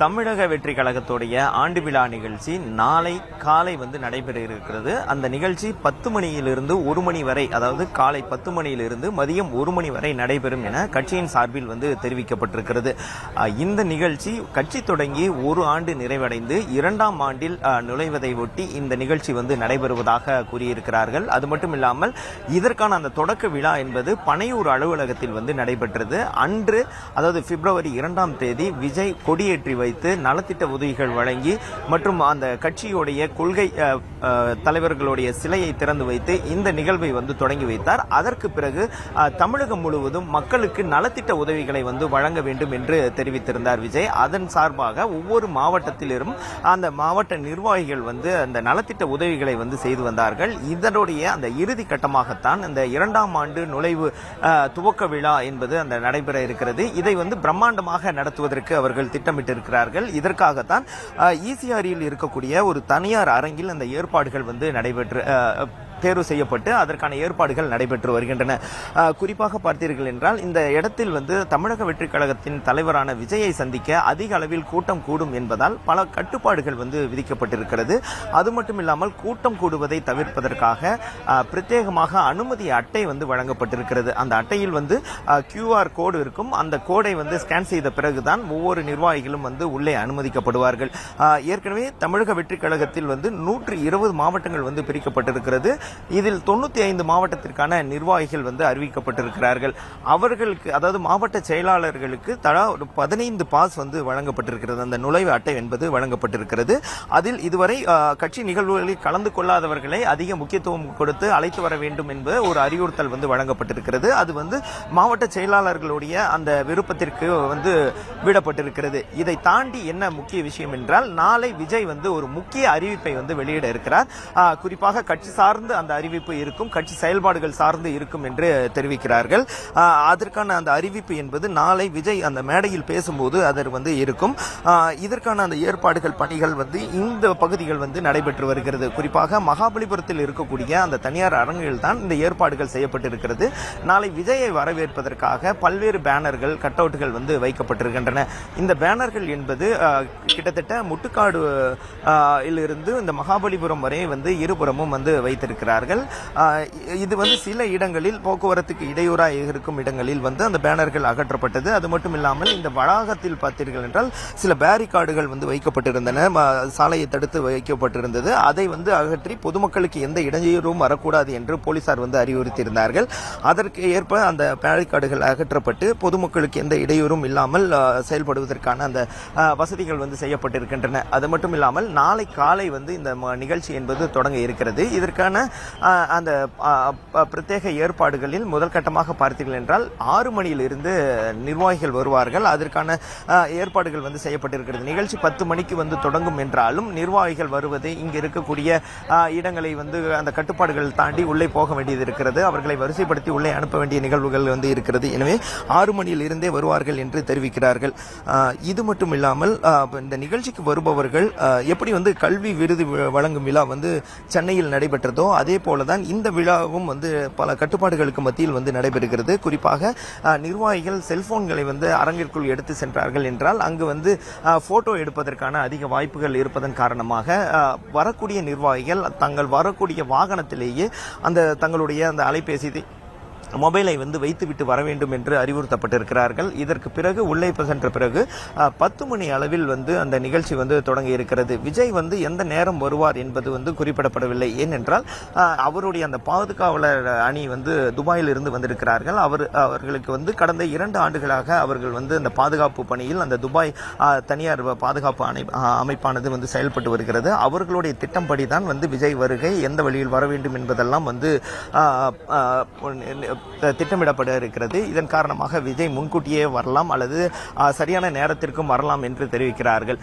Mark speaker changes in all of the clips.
Speaker 1: தமிழக வெற்றி கழகத்துடைய ஆண்டு விழா நிகழ்ச்சி நாளை காலை நடைபெற இருக்கிறது. அந்த நிகழ்ச்சி 10 மணியிலிருந்து 1 மணி வரை, அதாவது காலை 10 மணியிலிருந்து மதியம் 1 மணி வரை நடைபெறும் என கட்சியின் சார்பில் தெரிவிக்கப்பட்டிருக்கிறது. இந்த நிகழ்ச்சி கட்சி தொடங்கி 1 ஆண்டு நிறைவடைந்து 2ஆம் ஆண்டில் நுழைவதை ஒட்டி இந்த நிகழ்ச்சி நடைபெறுவதாக கூறியிருக்கிறார்கள். அது மட்டுமில்லாமல் இதற்கான அந்த தொடக்க விழா என்பது பனையூர் அலுவலகத்தில் நடைபெற்றது. அன்று, அதாவது பிப்ரவரி 2ஆம் தேதி விஜய் கொடியேற்றி வைத்து நலத்திட்ட உதவிகள் வழங்கி மற்றும் அந்த கட்சியுடைய கொள்கை தலைவர்களுடைய சிலையை திறந்து வைத்து இந்த நிகழ்வை தொடங்கி வைத்தார். அதற்கு பிறகு தமிழகம் முழுவதும் மக்களுக்கு நலத்திட்ட உதவிகளை வழங்க வேண்டும் என்று தெரிவித்திருந்தார் விஜய். அதன் சார்பாக ஒவ்வொரு மாவட்டத்திலும் அந்த மாவட்ட நிர்வாகிகள் அந்த நலத்திட்ட உதவிகளை செய்து வந்தார்கள். இதனுடைய அந்த இறுதி கட்டமாகத்தான் இந்த 2ஆம் ஆண்டு நுழைவு துவக்க விழா என்பது நடைபெற இருக்கிறது. இதை பிரம்மாண்டமாக நடத்துவதற்கு அவர்கள் திட்டமிட்டிருக்கிறார்கள். இதற்காகத்தான் ஈசிஆரில் இருக்கக்கூடிய ஒரு தனியார் அரங்கில் அந்த ஏற்பாடுகள் நடைபெற்று தேர்வு செய்யப்பட்டு அதற்கான ஏற்பாடுகள் நடைபெற்று வருகின்றன. குறிப்பாக பார்த்தீர்கள் என்றால் இந்த இடத்தில் தமிழக வெற்றி கழகத்தின் தலைவரான விஜயை சந்திக்க அதிக அளவில் கூட்டம் கூடும் என்பதால் பல கட்டுப்பாடுகள் விதிக்கப்பட்டிருக்கிறது. அது மட்டும் இல்லாமல் கூட்டம் கூடுவதை தவிர்ப்பதற்காக பிரத்யேகமாக அனுமதி அட்டை வழங்கப்பட்டிருக்கிறது. அந்த அட்டையில் QR கோடு இருக்கும். அந்த கோடை ஸ்கேன் செய்த பிறகுதான் ஒவ்வொரு நிர்வாகிகளும் உள்ளே அனுமதிக்கப்படுவார்கள். ஏற்கனவே தமிழக வெற்றி கழகத்தில் 120 மாவட்டங்கள் பிரிக்கப்பட்டிருக்கிறது. இதில் 95 மாவட்டத்திற்கான நிர்வாகிகள் அறிவிக்கப்பட்டிருக்கிறார்கள். அவர்களுக்கு, அதாவது மாவட்ட செயலாளர்களுக்கு தலா ஒரு 15 பாஸ் வழங்கப்பட்டிருக்கிறது. அந்த நுழைவு அட்டை என்பது வழங்கப்பட்டிருக்கிறது. அதில் இதுவரை கட்சி நிகழ்வுகளில் கலந்து கொள்ளாதவர்களை அதிக முக்கியத்துவம் கொடுத்து அழைத்து வர வேண்டும் என்பது ஒரு அறிவுறுத்தல் வழங்கப்பட்டிருக்கிறது. அது மாவட்ட செயலாளர்களுடைய அந்த விருப்பத்திற்கு விடப்பட்டிருக்கிறது. இதை தாண்டி என்ன முக்கிய விஷயம் என்றால், நாளை விஜய் ஒரு முக்கிய அறிவிப்பை வெளியிட இருக்கிறார். குறிப்பாக கட்சி சார்ந்த அந்த அறிவிப்பு இருக்கும், கட்சி செயல்பாடுகள் சார்ந்து இருக்கும் என்று தெரிவிக்கிறார்கள். அதற்கான அந்த அறிவிப்பு என்பது நாளை விஜய் அந்த மேடையில் பேசும்போது அதற்கு இருக்கும். இதற்கான அந்த ஏற்பாடுகள் பணிகள் இந்த பகுதிகள் நடைபெற்று வருகிறது. குறிப்பாக மகாபலிபுரத்தில் இருக்கக்கூடிய அந்த தனியார் அரங்குகள் தான் இந்த ஏற்பாடுகள் செய்யப்பட்டிருக்கிறது. நாளை விஜயை வரவேற்பதற்காக பல்வேறு பேனர்கள், கட் அவுட்டுகள் வைக்கப்பட்டிருக்கின்றன. இந்த பேனர்கள் என்பது கிட்டத்தட்ட முட்டுக்காடு இருந்து இந்த மகாபலிபுரம் வரை இருபுறமும் வைத்திருக்கிறார்கள். இது சில இடங்களில் போக்குவரத்துக்கு இடையூறாக இருக்கும் இடங்களில் அந்த பேனர்கள் அகற்றப்பட்டது. அது மட்டும் இல்லாமல் இந்த வளாகத்தில் பார்த்தீர்கள் என்றால் சில பேரிகார்டுகள் வைக்கப்பட்டிருந்தன, சாலையை தடுத்து வைக்கப்பட்டிருந்தது. அதை அகற்றி பொதுமக்களுக்கு எந்த இடையூறும் வரக்கூடாது என்று போலீசார் அறிவுறுத்தியிருந்தார்கள். அதற்கு ஏற்ப அந்த பேரிகார்டுகள் அகற்றப்பட்டு பொதுமக்களுக்கு எந்த இடையூறும் இல்லாமல் செயல்படுவதற்கான அந்த வசதிகள் செய்யப்பட்டிருக்கின்றன. அது மட்டும் இல்லாமல் நாளை காலை இந்த நிகழ்ச்சி என்பது தொடங்க இருக்கிறது. இதற்கான அந்த பிரத்யேக ஏற்பாடுகளில் முதல் கட்டமாக பார்த்தீர்கள் என்றால் 6 மணியிலிருந்து நிர்வாகிகள் வருவார்கள். அதற்கான ஏற்பாடுகள் செய்யப்பட்டிருக்கிறது. நிகழ்ச்சி 10 மணிக்கு தொடங்கும் என்றாலும் நிர்வாகிகள் வருவது, இங்கு இருக்கக்கூடிய இடங்களை அந்த கட்டுப்பாடுகள் தாண்டி உள்ளே போக வேண்டியது இருக்கிறது. அவர்களை வரிசைப்படுத்தி உள்ளே அனுப்ப வேண்டிய நிகழ்வுகள் இருக்கிறது. எனவே 6 மணியில் இருந்தே வருவார்கள் என்று தெரிவிக்கிறார்கள். இது மட்டும் இல்லாமல் இந்த நிகழ்ச்சிக்கு வருபவர்கள் எப்படி கல்வி விருது வழங்கும் விழா சென்னையில் நடைபெற்றதோ அதே போலதான் இந்த விழாவும் பல கட்டுப்பாடுகளுக்கு மத்தியில் நடைபெறுகிறது. குறிப்பாக நிர்வாகிகள் செல்போன்களை அரங்கிற்குள் எடுத்து சென்றார்கள் என்றால் அங்கு போட்டோ எடுப்பதற்கான அதிக வாய்ப்புகள் இருப்பதன் காரணமாக வரக்கூடிய நிர்வாகிகள் தங்கள் வரக்கூடிய வாகனத்திலேயே தங்களுடைய அந்த அலைபேசி மொபைலை வைத்துவிட்டு வர வேண்டும் என்று அறிவுறுத்தப்பட்டிருக்கிறார்கள். இதற்கு பிறகு உள்ளே சென்ற பிறகு 10 மணி அளவில் அந்த நிகழ்ச்சி தொடங்கி இருக்கிறது. விஜய் எந்த நேரம் வருவார் என்பது குறிப்பிடப்படவில்லை. ஏனென்றால் அவருடைய அந்த பாதுகாவலர் அணி துபாயில் இருந்து வந்திருக்கிறார்கள். அவர்களுக்கு கடந்த 2 ஆண்டுகளாக அவர்கள் அந்த பாதுகாப்பு பணியில் அந்த துபாய் தனியார் பாதுகாப்பு அமைப்பானது செயல்பட்டு வருகிறது. அவர்களுடைய திட்டம்படி தான் விஜய் வருகை எந்த வழியில் வர வேண்டும் என்பதெல்லாம் திட்டமிடப்பட இருக்கிறது. இதன் காரணமாக விஜய் முன்கூட்டியே வரலாம் அல்லது சரியான நேரத்திற்கும் வரலாம் என்று தெரிவிக்கிறார்கள்.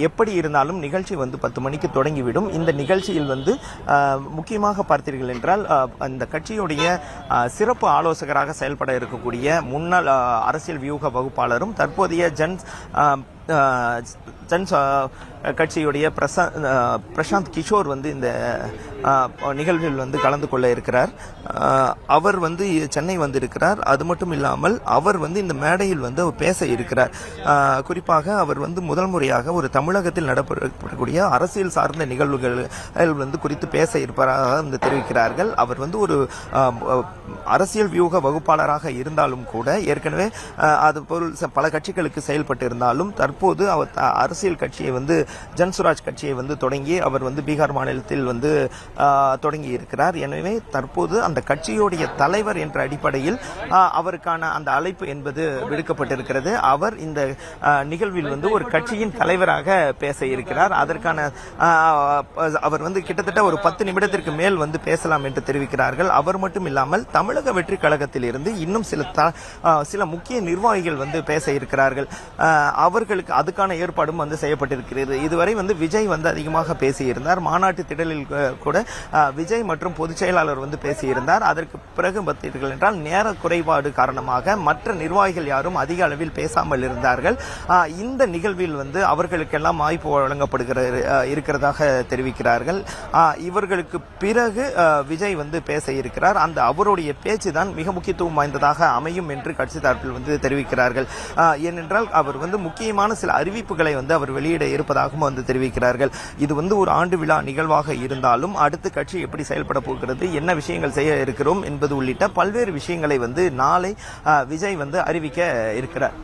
Speaker 1: எப்படி இருந்தாலும் நிகழ்ச்சி 10 மணிக்கு தொடங்கிவிடும். இந்த நிகழ்ச்சியில் முக்கியமாக பார்த்தீர்கள் என்றால் இந்த கட்சியுடைய சிறப்பு ஆலோசகராக செயல்பட இருக்கக்கூடிய முன்னாள் அரசியல் வியூக வகுப்பாளரும் தற்போதைய ஜன் கட்சியுடைய பிரசாந்த் கிஷோர் வந்து இந்த நிகழ்வில் வந்து கலந்து கொள்ள இருக்கிறார். அவர் வந்து சென்னை வந்திருக்கிறார். அது மட்டும் இல்லாமல் அவர் வந்து இந்த மேடையில் வந்து அவர் பேச இருக்கிறார். குறிப்பாக அவர் வந்து முதல் முறையாக ஒரு தமிழகத்தில் நடைபெறக்கூடிய அரசியல் சார்ந்த நிகழ்வுகள் வந்து குறித்து பேச இருப்பதாக வந்து தெரிவிக்கிறார்கள். அவர் வந்து ஒரு அரசியல் வியூக வகுப்பாளராக இருந்தாலும் கூட ஏற்கனவே அது பொருள் பல கட்சிகளுக்கு செயல்பட்டு இருந்தாலும் தற்போது அவர் அரசியல் கட்சியை வந்து ஜன்சுராஜ் கட்சியை வந்து தொடங்கி அவர் வந்து பீகார் மாநிலத்தில் வந்து தொடங்கி இருக்கிறார். எனவே தற்போது அந்த கட்சியுடைய தலைவர் என்ற அடிப்படையில் அவருக்கான அந்த அழைப்பு என்பது விடுக்கப்பட்டிருக்கிறது. அவர் இந்த நிகழ்வில் வந்து ஒரு கட்சியின் தலைவராக பேச இருக்கிறார். அதற்கான அவர் வந்து கிட்டத்தட்ட ஒரு 10 நிமிடத்திற்கு மேல் வந்து பேசலாம் என்று தெரிவிக்கிறார்கள். அவர் மட்டும் இல்லாமல் தமிழக வெற்றி கழகத்தில் இருந்து இன்னும் சில முக்கிய நிர்வாகிகள் வந்து பேச இருக்கிறார்கள். அவர்களுக்கு அதுக்கான ஏற்பாடும் வந்து செய்யப்பட்டிருக்கிறது. இதுவரை வந்து விஜய் வந்து அதிகமாக பேசியிருந்தார். மாநாட்டு திடலில் கூட விஜய் மற்றும் பொதுச் செயலாளர் வந்து பேசியிருந்தார். அதற்கு பிறகு பார்த்தீர்கள் என்றால் நேர குறைபாடு காரணமாக மற்ற நிர்வாகிகள் யாரும் அதிக அளவில் பேசாமல் இருந்தார்கள். இந்த நிகழ்வில் வந்து அவர்களுக்கெல்லாம் வாய்ப்பு இருக்கிறதாக தெரிவிக்கிறார்கள். இவர்களுக்கு பிறகு விஜய் வந்து பேச இருக்கிறார். அந்த அவருடைய பேச்சு தான் மிக முக்கியத்துவம் வாய்ந்ததாக அமையும் என்று கட்சி தரப்பில் வந்து தெரிவிக்கிறார்கள். ஏனென்றால் அவர் வந்து முக்கியமான சில அறிவிப்புகளை வந்து அவர் வெளியிட இருப்பதாகவும் வந்து தெரிவிக்கிறார்கள். இது வந்து ஒரு ஆண்டு விழா நிகழ்வாக இருந்தாலும் அடுத்த கட்சி எப்படி செயல்பட போகிறது, என்ன விஷயங்கள் செய்ய இருக்கிறோம் என்பது உள்ளிட்ட பல்வேறு விஷயங்களை வந்து நாளை விஜய் வந்து அறிவிக்க இருக்கிறார்.